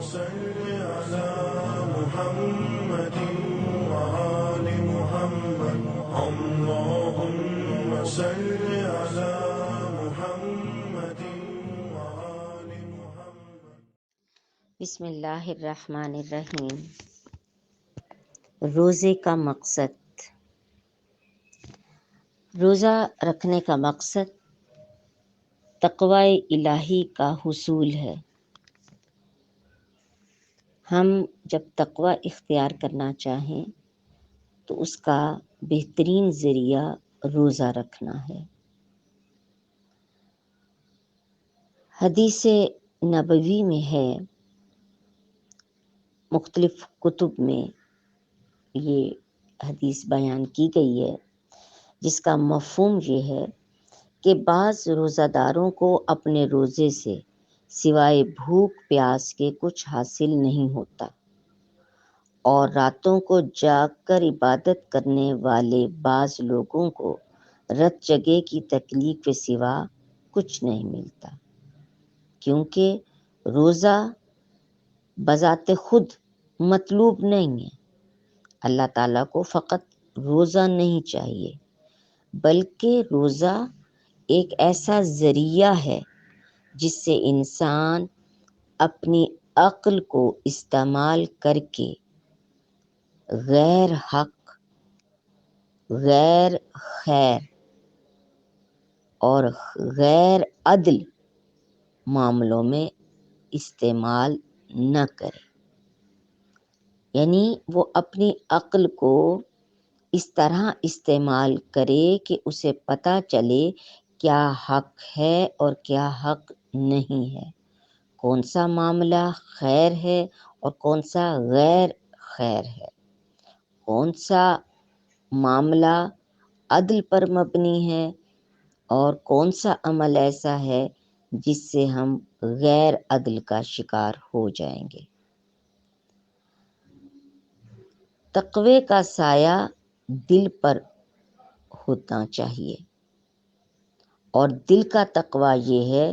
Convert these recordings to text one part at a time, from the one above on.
صل على محمد وآل محمد اللهم صل على محمد وآل محمد. بسم اللہ الرحمن الرحیم. روزے کا مقصد. روزہ رکھنے کا مقصد تقوی الہی کا حصول ہے. ہم جب تقوی اختیار کرنا چاہیں تو اس کا بہترین ذریعہ روزہ رکھنا ہے. حدیث نبوی میں ہے، مختلف کتب میں یہ حدیث بیان کی گئی ہے، جس کا مفہوم یہ ہے کہ بعض روزہ داروں کو اپنے روزے سے سوائے بھوک پیاس کے کچھ حاصل نہیں ہوتا، اور راتوں کو جاگ کر عبادت کرنے والے بعض لوگوں کو رت جگے کی تکلیف کے سوا کچھ نہیں ملتا، کیونکہ روزہ بذات خود مطلوب نہیں ہے. اللہ تعالیٰ کو فقط روزہ نہیں چاہیے، بلکہ روزہ ایک ایسا ذریعہ ہے جس سے انسان اپنی عقل کو استعمال کر کے غیر حق، غیر خیر اور غیر عدل معاملوں میں استعمال نہ کرے. یعنی وہ اپنی عقل کو اس طرح استعمال کرے کہ اسے پتہ چلے کیا حق ہے اور کیا حق نہیں ہے، کون سا معاملہ خیر ہے اور کون سا غیر خیر ہے، کون سا معاملہ عدل پر مبنی ہے اور کون سا عمل ایسا ہے جس سے ہم غیر عدل کا شکار ہو جائیں گے. تقوی کا سایہ دل پر ہونا چاہیے، اور دل کا تقوی یہ ہے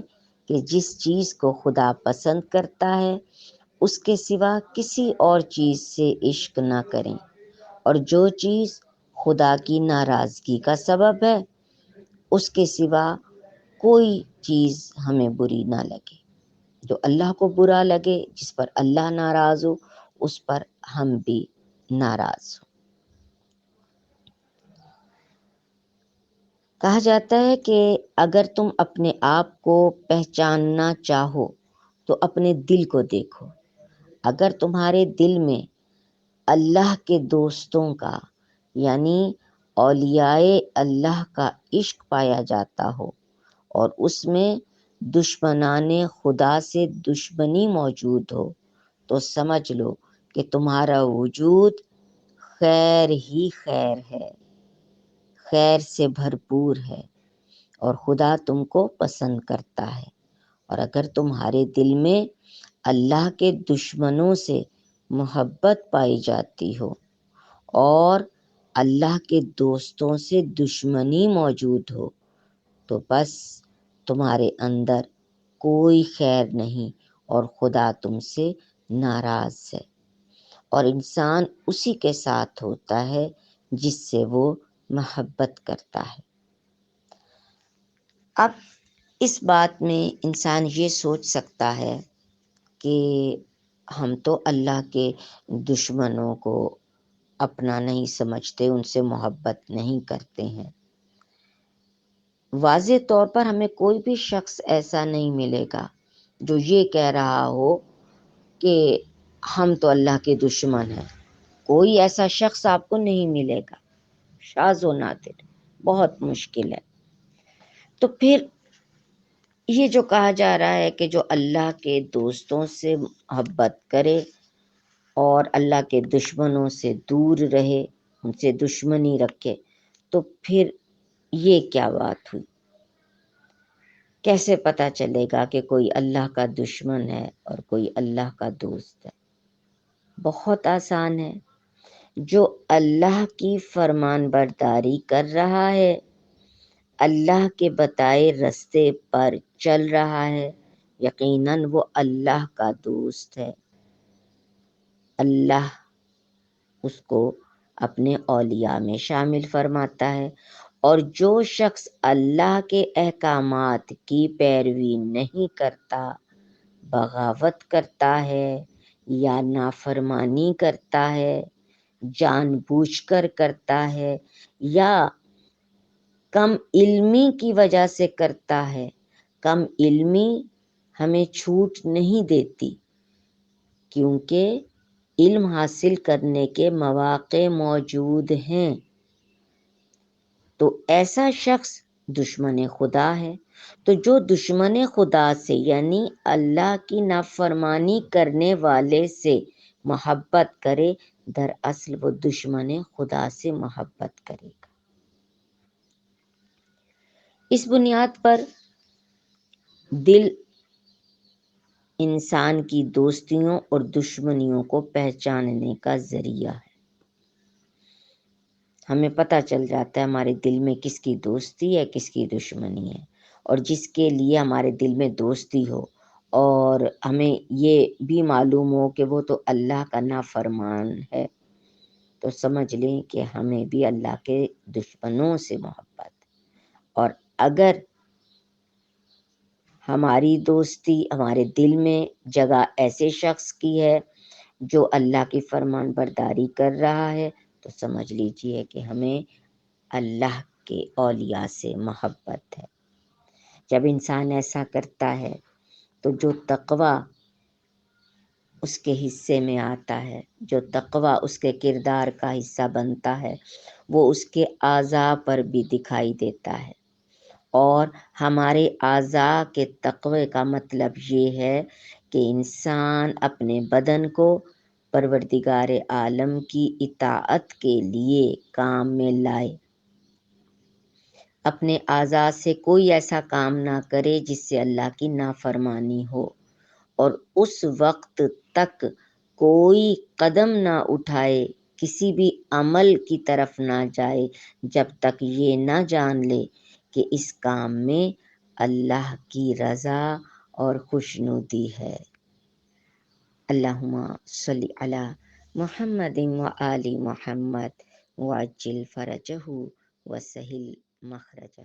کہ جس چیز کو خدا پسند کرتا ہے اس کے سوا کسی اور چیز سے عشق نہ کریں، اور جو چیز خدا کی ناراضگی کا سبب ہے اس کے سوا کوئی چیز ہمیں بری نہ لگے. جو اللہ کو برا لگے، جس پر اللہ ناراض ہو، اس پر ہم بھی ناراض ہوں. کہا جاتا ہے کہ اگر تم اپنے آپ کو پہچاننا چاہو تو اپنے دل کو دیکھو. اگر تمہارے دل میں اللہ کے دوستوں کا یعنی اولیاء اللہ کا عشق پایا جاتا ہو اور اس میں دشمنان خدا سے دشمنی موجود ہو تو سمجھ لو کہ تمہارا وجود خیر ہی خیر ہے، خیر سے بھرپور ہے، اور خدا تم کو پسند کرتا ہے. اور اگر تمہارے دل میں اللہ کے دشمنوں سے محبت پائی جاتی ہو اور اللہ کے دوستوں سے دشمنی موجود ہو تو بس تمہارے اندر کوئی خیر نہیں اور خدا تم سے ناراض ہے، اور انسان اسی کے ساتھ ہوتا ہے جس سے وہ محبت کرتا ہے. اب اس بات میں انسان یہ سوچ سکتا ہے کہ ہم تو اللہ کے دشمنوں کو اپنا نہیں سمجھتے، ان سے محبت نہیں کرتے ہیں. واضح طور پر ہمیں کوئی بھی شخص ایسا نہیں ملے گا جو یہ کہہ رہا ہو کہ ہم تو اللہ کے دشمن ہیں. کوئی ایسا شخص آپ کو نہیں ملے گا، شاذ و نادر، بہت مشکل ہے. تو پھر یہ جو کہا جا رہا ہے کہ جو اللہ کے دوستوں سے محبت کرے اور اللہ کے دشمنوں سے دور رہے، ان سے دشمنی رکھے، تو پھر یہ کیا بات ہوئی؟ کیسے پتہ چلے گا کہ کوئی اللہ کا دشمن ہے اور کوئی اللہ کا دوست ہے؟ بہت آسان ہے. جو اللہ کی فرمان برداری کر رہا ہے، اللہ کے بتائے راستے پر چل رہا ہے، یقیناً وہ اللہ کا دوست ہے. اللہ اس کو اپنے اولیاء میں شامل فرماتا ہے، اور جو شخص اللہ کے احکامات کی پیروی نہیں کرتا، بغاوت کرتا ہے یا نافرمانی کرتا ہے، جان بوجھ کر کرتا ہے یا کم علمی کی وجہ سے کرتا ہے۔ کم علمی ہمیں چھوٹ نہیں دیتی، کیونکہ علم حاصل کرنے کے مواقع موجود ہیں، تو ایسا شخص دشمن خدا ہے۔ تو جو دشمن خدا سے یعنی اللہ کی نافرمانی کرنے والے سے محبت کرے، دراصل وہ دشمن خدا سے محبت کرے گا۔ اس بنیاد پر دل انسان کی دوستیوں اور دشمنیوں کو پہچاننے کا ذریعہ ہے۔ ہمیں پتہ چل جاتا ہے ہمارے دل میں کس کی دوستی ہے، کس کی دشمنی ہے، اور جس کے لیے ہمارے دل میں دوستی ہو اور ہمیں یہ بھی معلوم ہو کہ وہ تو اللہ کا نافرمان ہے، تو سمجھ لیں کہ ہمیں بھی اللہ کے دشمنوں سے محبت۔ اور اگر ہماری دوستی ہمارے دل میں جگہ ایسے شخص کی ہے جو اللہ کی فرمان برداری کر رہا ہے، تو سمجھ لیجئے کہ ہمیں اللہ کے اولیاء سے محبت ہے۔ جب انسان ایسا کرتا ہے تو جو تقوی اس کے حصے میں آتا ہے، جو تقوی اس کے کردار کا حصہ بنتا ہے، وہ اس کے اعضاء پر بھی دکھائی دیتا ہے۔ اور ہمارے اعضاء کے تقوی کا مطلب یہ ہے کہ انسان اپنے بدن کو پروردگار عالم کی اطاعت کے لیے کام میں لائے، اپنے اعضاء سے کوئی ایسا کام نہ کرے جس سے اللہ کی نافرمانی ہو، اور اس وقت تک کوئی قدم نہ اٹھائے، کسی بھی عمل کی طرف نہ جائے جب تک یہ نہ جان لے کہ اس کام میں اللہ کی رضا اور خوشنودی ہے۔ اللہم صلی علی محمد و آل محمد وعجل فرجہ وسہل مخرجہ۔